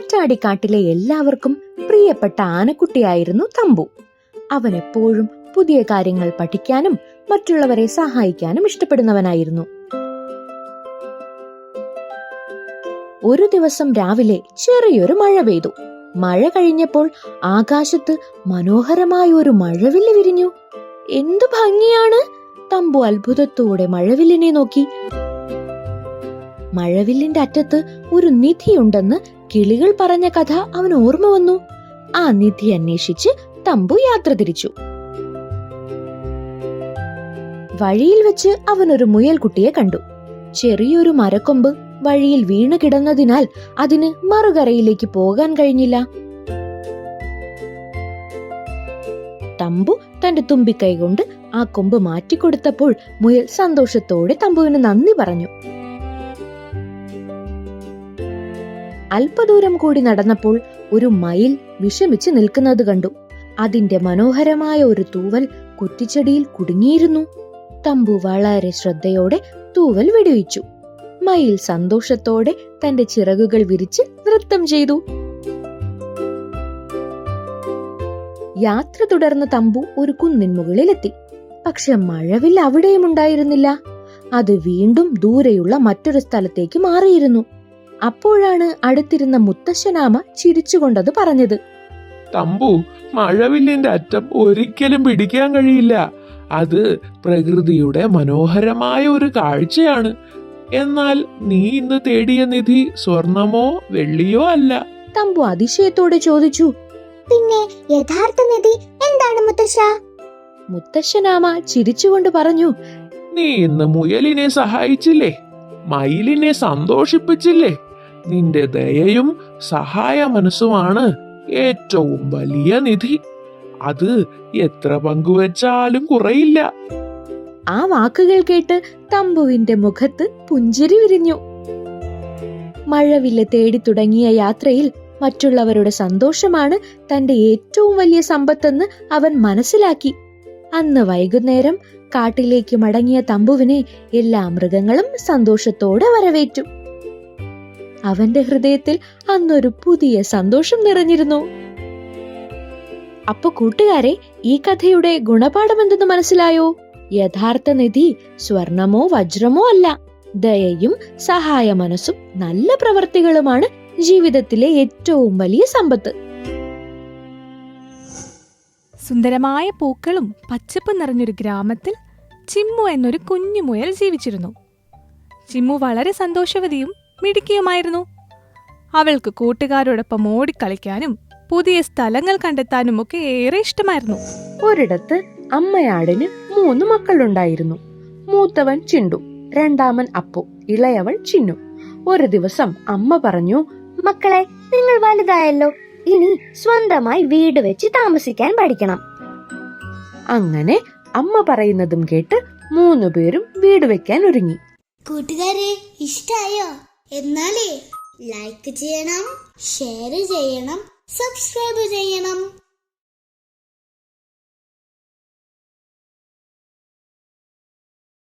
കാറ്റാടിക്കാട്ടിലെ എല്ലാവർക്കും പ്രിയപ്പെട്ട ആനക്കുട്ടിയായിരുന്നു തമ്പു. അവൻ എപ്പോഴും പുതിയ കാര്യങ്ങൾ പഠിക്കാനും മറ്റുള്ളവരെ സഹായിക്കാനും ഇഷ്ടപ്പെടുന്നവനായിരുന്നു. ഒരു ദിവസം രാവിലെ ചെറിയൊരു മഴ പെയ്തു. മഴ കഴിഞ്ഞപ്പോൾ ആകാശത്ത് മനോഹരമായ ഒരു മഴവില്ല് വിരിഞ്ഞു. എന്തു ഭംഗിയാണ്! തമ്പു അത്ഭുതത്തോടെ മഴവില്ലിനെ നോക്കി. മഴവില്ലിന്റെ അറ്റത്ത് ഒരു നിധിയുണ്ടെന്ന് കിളികൾ പറഞ്ഞ കഥ അവൻ ഓർമ്മ വന്നു. ആ നിധി അന്വേഷിച്ച് തമ്പു യാത്ര തിരിച്ചു. വഴിയിൽ വെച്ച് അവനൊരു മുയൽക്കുട്ടിയെ കണ്ടു. ചെറിയൊരു മരക്കൊമ്പ് വഴിയിൽ വീണു കിടന്നതിനാൽ അതിന് മറുകരയിലേക്ക് പോകാൻ കഴിഞ്ഞില്ല. തമ്പു തന്റെ തുമ്പിക്കൈ കൊണ്ട് ആ കൊമ്പ് മാറ്റിക്കൊടുത്തപ്പോൾ മുയൽ സന്തോഷത്തോടെ തമ്പുവിന് നന്ദി പറഞ്ഞു. അല്പദൂരം കൂടി നടന്നപ്പോൾ ഒരു മയിൽ വിഷമിച്ച് നിൽക്കുന്നത് കണ്ടു. അതിന്റെ മനോഹരമായ ഒരു തൂവൽ കുറ്റിച്ചെടിയിൽ കുടുങ്ങിയിരുന്നു. തമ്പു വളരെ ശ്രദ്ധയോടെ തൂവൽ വെടിവെച്ചു. മയിൽ സന്തോഷത്തോടെ തന്റെ ചിറകുകൾ വിരിച്ച് നൃത്തം ചെയ്തു. യാത്ര തുടർന്ന് തമ്പു ഒരു കുന്നിൻ മുകളിലെത്തി. പക്ഷെ മഴവില്ല് അവിടെയും ഉണ്ടായിരുന്നില്ല. അത് വീണ്ടും ദൂരെയുള്ള മറ്റൊരു സ്ഥലത്തേക്ക് മാറിയിരുന്നു. അപ്പോഴാണ് അടുത്തിരുന്ന മുത്തശ്ശനാമ ചിരിച്ചുകൊണ്ടത് പറഞ്ഞത്. തമ്പു, മഴവില്ലിന്റെ അറ്റം ഒരിക്കലും പിടിക്കാൻ കഴിയില്ല. അത് പ്രകൃതിയുടെ മനോഹരമായ ഒരു കാഴ്ചയാണ്. എന്നാൽ നീ ഇന്ന് തേടിയ നിധി സ്വർണമോ വെള്ളിയോ അല്ല. തമ്പു അതിശയത്തോടെ ചോദിച്ചു. പിന്നെ യഥാർത്ഥ നിധി എന്താണ് മുത്തശ്ശ? മുത്തശ്ശനാമ ചിരിച്ചുകൊണ്ട് പറഞ്ഞു. നീ ഇന്ന് മുയലിനെ സഹായിച്ചില്ലേ, മയിലിനെ സന്തോഷിപ്പിച്ചില്ലേ? നിന്റെ ദയയും സഹായ മനസ്സുമാണ് ഏറ്റവും വലിയ നിധി. അത് എത്ര പങ്കുവെച്ചാലും കുറയില്ല. ആ വാക്കുകൾ കേട്ട് തമ്പുവിന്റെ മുഖത്ത് പുഞ്ചിരി വിരിഞ്ഞു. മഴവില്ല് തേടി തുടങ്ങിയ യാത്രയിൽ മറ്റുള്ളവരുടെ സന്തോഷമാണ് തന്റെ ഏറ്റവും വലിയ സമ്പത്തെന്ന് അവൻ മനസ്സിലാക്കി. അന്ന് വൈകുന്നേരം കാട്ടിലേക്ക് മടങ്ങിയ തമ്പുവിനെ എല്ലാ മൃഗങ്ങളും സന്തോഷത്തോടെ വരവേറ്റു. അവന്റെ ഹൃദയത്തിൽ അന്നൊരു പുതിയ സന്തോഷം നിറഞ്ഞിരുന്നു. അപ്പൊ കൂട്ടുകാരെ, ഈ കഥയുടെ ഗുണപാഠം എന്തെന്ന് മനസ്സിലായോ? യഥാർത്ഥ നിധി സ്വർണമോ വജ്രമോ അല്ല. ദയയും സഹായ മനസ്സും നല്ല പ്രവർത്തികളുമാണ് ജീവിതത്തിലെ ഏറ്റവും വലിയ സമ്പത്ത്. സുന്ദരമായ പൂക്കളും പച്ചപ്പും നിറഞ്ഞൊരു ഗ്രാമത്തിൽ ചിമ്മു എന്നൊരു കുഞ്ഞു മുയൽ ജീവിച്ചിരുന്നു. ചിമ്മു വളരെ സന്തോഷവതിയും മിടുക്കിയുമായിരുന്നു. അവൾക്ക് കൂട്ടുകാരോടൊപ്പം ഓടിക്കളിക്കാനും പുതിയ സ്ഥലങ്ങൾ കണ്ടെത്താനും ഒക്കെ ഏറെ ഇഷ്ടമായിരുന്നു. ഒരിടത്ത് അമ്മയാടിന് 3 മക്കളുണ്ടായിരുന്നു. മൂത്തവൻ ചിണ്ടു, രണ്ടാമൻ അപ്പു, ഇളയവൾ ചിന്നു. ഒരു ദിവസം അമ്മ പറഞ്ഞു, മക്കളെ, നിങ്ങൾ വലുതായല്ലോ, ഇനി സ്വന്തമായി വീട് വെച്ച് താമസിക്കാൻ പഠിക്കണം. അങ്ങനെ അമ്മ പറയുന്നതും കേട്ട് 3 പേരും വീട് വെക്കാൻ ഒരുങ്ങി. കൂട്ടുകാരെ, ഇഷ്ടായോ? എന്നാലേ ലൈക്ക് ചെയ്യണം, ഷെയർ ചെയ്യണം, സബ്സ്ക്രൈബ് ചെയ്യണം.